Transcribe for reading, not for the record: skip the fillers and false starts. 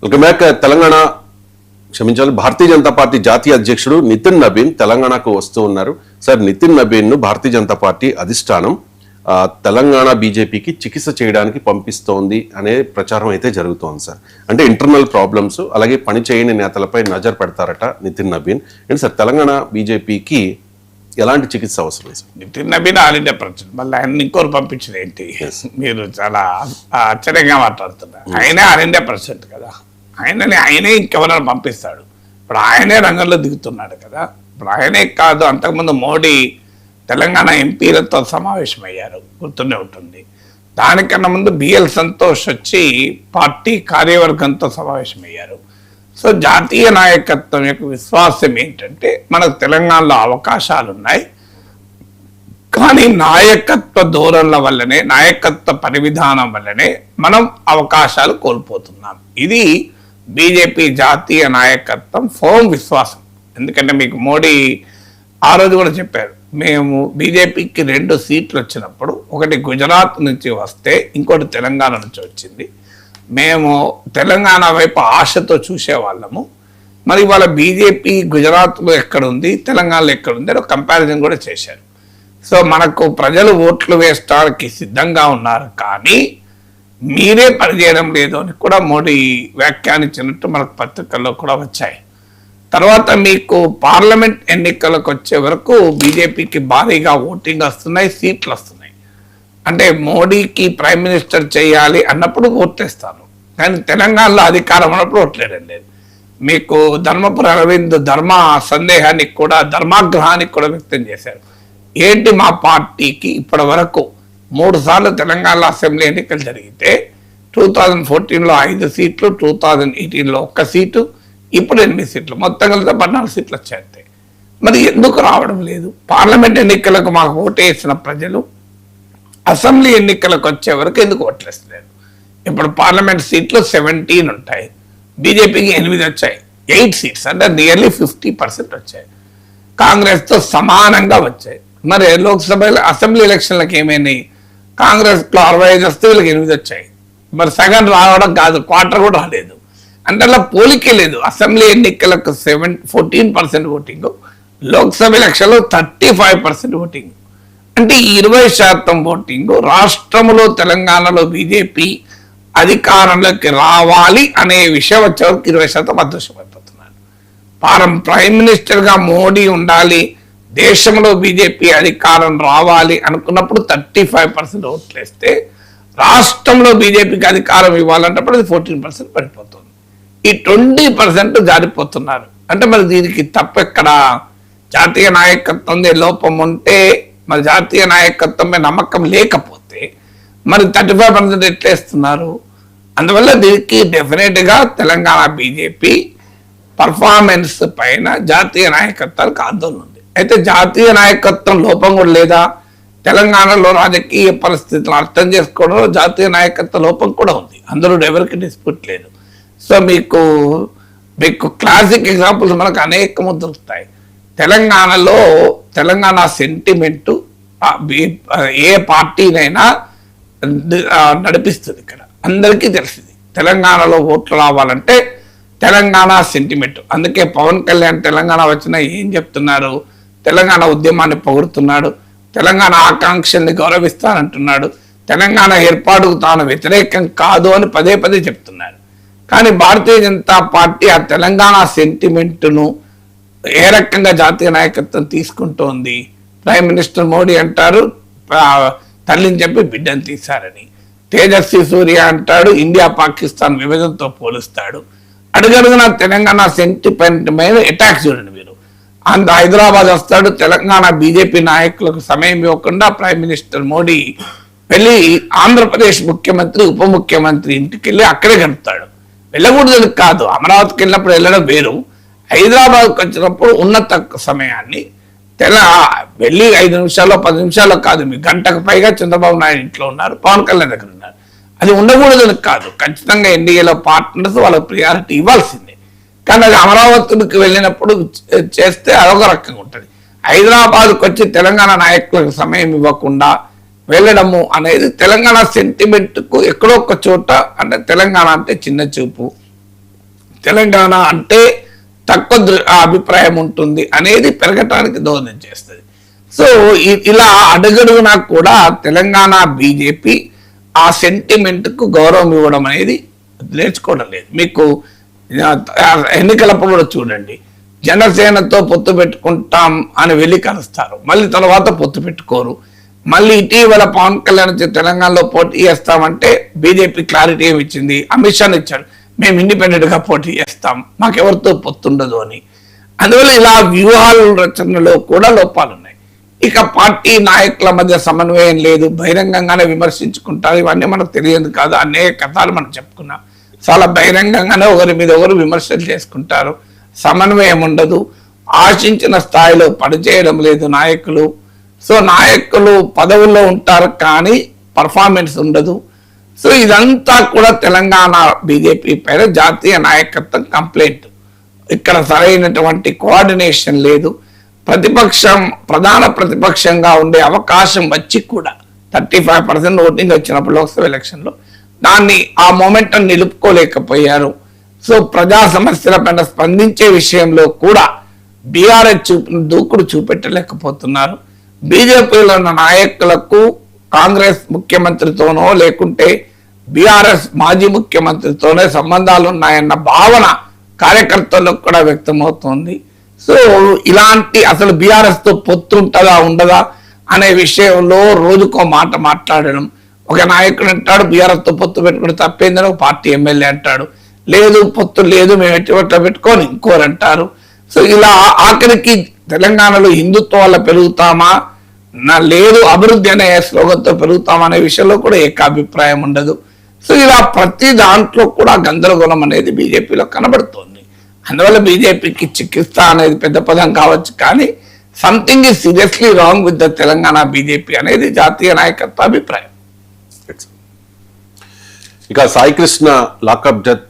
Welcome back. Telangana క్షమించాలి Bharatiya Janata party జాతీయ అధ్యక్షుడు నితిన్ నబీన్ తెలంగాణకు వస్తూ ఉన్నారు. సార్, నితిన్ నబీన్ ను భారతీయ జనతా పార్టీ అధిష్టానం తెలంగాణ బీజేపీకి చికిత్స చేయడానికి పంపిస్తోంది అనే ప్రచారం అయితే జరుగుతోంది సార్. అంటే ఇంటర్నల్ ప్రాబ్లమ్స్ అలాగే పని చేయని నేతలపై నజర్ పెడతారట నితిన్ నబీన్. ఏంటి సార్, తెలంగాణ బీజేపీకి ఎలాంటి చికిత్స అవసరం sir? Nitin Nabin all India president, మళ్ళీ ఆయన ఇంకోరు పంపించింది ఏంటి? మీరు చాలా ఆశ్చర్యంగా మాట్లాడుతున్నారు. ఆయనే ఆల్ ఇండియా ప్రెసిడెంట్ కదా, ఆయనే ఇంకెవరైనా పంపిస్తాడు. ఇప్పుడు ఆయనే రంగంలో దిగుతున్నాడు కదా. ఇప్పుడు ఆయనే కాదు, అంతకుముందు మోడీ తెలంగాణ ఎంపీలతో సమావేశమయ్యారు, గుర్తుండే ఉంటుంది. దానికన్నా ముందు బిఎల్ సంతోష్ వచ్చి పార్టీ కార్యవర్గంతో సమావేశమయ్యారు. సో జాతీయ నాయకత్వం యొక్క విశ్వాసం ఏంటంటే మనకు తెలంగాణలో అవకాశాలు ఉన్నాయి, కానీ నాయకత్వ ధోరణుల వల్లనే, నాయకత్వ పరివిధానం వల్లనే మనం అవకాశాలు కోల్పోతున్నాం. ఇది బీజేపీ జాతీయ నాయకత్వం ఫోమ్ విశ్వాసం. ఎందుకంటే మీకు మోడీ ఆ రోజు కూడా చెప్పారు, మేము బీజేపీకి 2 సీట్లు వచ్చినప్పుడు ఒకటి గుజరాత్ నుంచి వస్తే ఇంకోటి తెలంగాణ నుంచి వచ్చింది. మేము తెలంగాణ వైపు ఆశతో చూసేవాళ్ళము. మరి వాళ్ళ బీజేపీ గుజరాత్లో ఎక్కడుంది, తెలంగాణలో ఎక్కడుంది అని కంపారిజన్ కూడా చేశారు. సో మనకు ప్రజలు ఓట్లు వేయడానికి సిద్ధంగా ఉన్నారు, కానీ మీరే పనిచేయడం లేదు అని కూడా మోడీ వ్యాఖ్యానించినట్టు మనకు పత్రికల్లో కూడా వచ్చాయి. తర్వాత మీకు పార్లమెంట్ ఎన్నికలకు వచ్చే వరకు బీజేపీకి భారీగా ఓటింగ్ వస్తున్నాయి, సీట్లు వస్తున్నాయి. అంటే మోడీకి ప్రైమ్ మినిస్టర్ చేయాలి అన్నప్పుడు ఓట్లేస్తాను, కానీ తెలంగాణలో అధికారం ఉన్నప్పుడు ఓట్లేయడం లేదు. మీకు ధర్మపురి అరవింద్ సందేహానికి కూడా, ధర్మాగ్రహానికి కూడా వ్యక్తం చేశారు. ఏంటి, మా పార్టీకి ఇప్పటి వరకు 3 సార్లు తెలంగాణలో అసెంబ్లీ ఎన్నికలు జరిగితే 2014లో 5 సీట్లు, 2018లో 1 సీటు, ఇప్పుడు 8 సీట్లు, మొత్తం కలిసి 14 సీట్లు వచ్చాయి. మరి ఎందుకు రావడం లేదు? పార్లమెంట్ ఎన్నికలకు మాకు ఓటేసిన ప్రజలు అసెంబ్లీ ఎన్నికలకు వచ్చే వరకు ఎందుకు ఓట్లేస్తలేదు? ఇప్పుడు పార్లమెంట్ సీట్లు 17 ఉంటాయి, బీజేపీకి 8 వచ్చాయి, 8 సీట్స్ అంటే నియర్లీ 50% వచ్చాయి, కాంగ్రెస్తో సమానంగా వచ్చాయి. మరి లోక్సభ అసెంబ్లీ ఎలక్షన్లకు ఏమైనాయి? కాంగ్రెస్లో 65 వస్తే వీళ్ళకి 8 వచ్చాయి. మరి సగం రావడం కాదు, క్వార్టర్ కూడా రాలేదు. అంటే అలా పోలికే లేదు. అసెంబ్లీ ఎన్నికలకు 14% ఓటింగ్, లోక్సభ ఎలక్షన్లో 35% ఓటింగ్. అంటే 20% ఓటింగ్ రాష్ట్రంలో తెలంగాణలో బీజేపీ అధికారంలోకి రావాలి అనే విషయం వచ్చేవరకు 20% అదృశ్యమైపోతున్నారు. ప్రైమ్ మినిస్టర్గా మోడీ ఉండాలి, దేశంలో బీజేపీ అధికారం రావాలి అనుకున్నప్పుడు 35% ఓట్లు వేస్తే, రాష్ట్రంలో బీజేపీకి అధికారం ఇవ్వాలంటప్పుడు అది 14% పడిపోతుంది. ఈ 20% జారిపోతున్నారు. అంటే మరి దీనికి తప్పెక్కడ? జాతీయ నాయకత్వం లోపం ఉంటే, మరి జాతీయ నాయకత్వమే నమ్మకం లేకపోతే మరి 35% ఎట్లేస్తున్నారు? అందువల్ల దీనికి డెఫినెట్గా తెలంగాణ బీజేపీ పర్ఫార్మెన్స్ పైన జాతీయ నాయకత్వానికి ఆందోళన ఉంది. అయితే జాతీయ నాయకత్వం లోపం కూడా లేదా? తెలంగాణలో రాజకీయ పరిస్థితులను అర్థం చేసుకోవడంలో జాతీయ నాయకత్వ లోపం కూడా ఉంది, అందులో ఎవరికి డిస్ప్యూట్ లేదు. సో మీకు క్లాసిక్ ఎగ్జాంపుల్స్ మనకు అనేకము దొరుకుతాయి. తెలంగాణలో తెలంగాణ సెంటిమెంటు ఏ పార్టీనైనా నడిపిస్తుంది. ఇక్కడ అందరికీ తెలిసింది, తెలంగాణలో ఓట్లు రావాలంటే తెలంగాణ సెంటిమెంట్. అందుకే పవన్ కళ్యాణ్ తెలంగాణ వచ్చినా ఏం చెప్తున్నారు? తెలంగాణ ఉద్యమాన్ని పొగుడుతున్నాడు, తెలంగాణ ఆకాంక్షల్ని గౌరవిస్తానంటున్నాడు, తెలంగాణ ఏర్పాటుకు తాను వ్యతిరేకం కాదు అని పదే పదే చెప్తున్నారు. కానీ భారతీయ జనతా పార్టీ ఆ తెలంగాణ సెంటిమెంట్ను ఏ రకంగా జాతీయ నాయకత్వం తీసుకుంటోంది? ప్రైమ్ మినిస్టర్ మోడీ అంటారు తల్లిని చెప్పి బిడ్డను తీశారని, తేజస్వి సూర్య అంటాడు ఇండియా పాకిస్తాన్ విభజనతో పోలుస్తాడు. అడుగడుగున తెలంగాణ సెంటిమెంట్ మీద అటాక్ చూడండి మీరు. హైదరాబాద్ వస్తాడు, తెలంగాణ బీజేపీ నాయకులకు సమయం ఇవ్వకుండా ప్రైమ్ మినిస్టర్ మోడీ వెళ్ళి ఆంధ్రప్రదేశ్ ముఖ్యమంత్రి ఉప ముఖ్యమంత్రి ఇంటికి వెళ్ళి అక్కడే గడుపుతాడు. వెళ్ళకూడదు కాదు, అమరావతికి వెళ్ళినప్పుడు వెళ్ళడం వేరు, హైదరాబాద్కి వచ్చినప్పుడు ఉన్న తక్కువ సమయాన్ని వెళ్ళి 5 నిమిషాల్లో 10 నిమిషాల్లో కాదు, మీ గంటకు పైగా చంద్రబాబు నాయుడు ఇంట్లో ఉన్నారు, పవన్ కళ్యాణ్ దగ్గర ఉన్నారు. అది ఉండకూడదని కాదు, ఖచ్చితంగా ఎన్డీఏలో పార్ట్నర్స్ వాళ్ళకి ప్రియారిటీ ఇవ్వాల్సిందే. కానీ అది అమరావతికి వెళ్ళినప్పుడు చేస్తే అదొక రకంగా ఉంటుంది. హైదరాబాద్కి వచ్చి తెలంగాణ నాయకులకు సమయం ఇవ్వకుండా వెళ్ళడము అనేది తెలంగాణ సెంటిమెంట్కు ఎక్కడో ఒక చోట, అంటే తెలంగాణ అంటే చిన్న చూపు, తెలంగాణ అంటే తక్కువ అభిప్రాయం ఉంటుంది అనేది పెరగటానికి దోహదం చేస్తుంది. సో ఇలా అడుగడుగునా కూడా తెలంగాణ బీజేపీ ఆ సెంటిమెంట్ కు గౌరవం ఇవ్వడం అనేది నేర్చుకోవడం లేదు. మీకు ఎన్నికలప్పుడు కూడా చూడండి, జనసేనతో పొత్తు పెట్టుకుంటాం అని వెళ్ళి కలుస్తారు, మళ్ళీ తర్వాత పొత్తు పెట్టుకోరు. మళ్ళీ ఇటీవల పవన్ కళ్యాణ్ తెలంగాణలో పోటీ చేస్తామంటే బీజేపీ క్లారిటీ ఏమి ఇచ్చింది, అమిత్ షాని ఇచ్చాడు, మేము ఇండిపెండెంట్ గా పోటీ చేస్తాం, మాకెవరితో పొత్తుండదు అని. అందువల్ల ఇలా వ్యూహాల రచనలో కూడా లోపాలు ఉన్నాయి. ఇక పార్టీ నాయకుల మధ్య సమన్వయం లేదు, బహిరంగంగానే విమర్శించుకుంటారు. ఇవన్నీ మనకు తెలియదు కాదు, అనేక కథలు మనం చెప్పుకున్నాం. చాలా బహిరంగంగానే ఒకరి మీద ఒకరు విమర్శలు చేసుకుంటారు, సమన్వయం ఉండదు, ఆశించిన స్థాయిలో పనిచేయడం లేదు నాయకులు. సో నాయకులు పదవుల్లో ఉంటారు కానీ పర్ఫార్మెన్స్ ఉండదు. సో ఇదంతా కూడా తెలంగాణ బీజేపీ పైన జాతీయ నాయకత్వం కంప్లైంట్. ఇక్కడ సరైనటువంటి కోఆర్డినేషన్ లేదు. ప్రధాన ప్రతిపక్షంగా ఉండే అవకాశం వచ్చి కూడా 35% ఓటింగ్ వచ్చినప్పుడు లోక్సభ ఎలక్షన్లో దాన్ని ఆ మొమెంటం నిలుపుకోలేకపోయారు. సో ప్రజా సమస్యల పైన స్పందించే విషయంలో కూడా బీఆర్ఎస్ దూకుడు చూపెట్టలేకపోతున్నారు. బీజేపీలో ఉన్న నాయకులకు కాంగ్రెస్ ముఖ్యమంత్రితోనో లేకుంటే బీఆర్ఎస్ మాజీ ముఖ్యమంత్రితోనే సంబంధాలు ఉన్నాయన్న భావన కార్యకర్తలకు కూడా వ్యక్తమవుతోంది. సో ఇలాంటి అసలు బీఆర్ఎస్ తో పొత్తు ఉంటుందా ఉండదా అనే విషయంలో రోజుకో మాట మాట్లాడడం. ఒక నాయకుడు అంటాడు బీఆర్ఎస్ తో పొత్తు పెట్టుకుని తప్పేందని ఒక పార్టీ ఎమ్మెల్యే అంటాడు, లేదు పొత్తు లేదు మేము ఎట్టి పెట్టుకొని ఇంకోరు అంటారు. సో ఇలా ఆఖరికి తెలంగాణలో హిందుత్వం వల్ల పెరుగుతామా లేదు అభివృద్ధి అనే స్లోగన్తో పెరుగుతామా అనే విషయంలో కూడా ఏకాభిప్రాయం ఉండదు. సో ఇలా ప్రతి దాంట్లో కూడా గందరగోళం అనేది బీజేపీలో కనబడుతోంది. అందువల్ల బీజేపీకి చికిత్స అనేది పెద్ద పదం కావచ్చు కానీ something is seriously wrong with the Telangana BJP అనేది జాతీయ నాయకత్వ అభిప్రాయం. ఇక సాయి కృష్ణ లాకప్ డెత్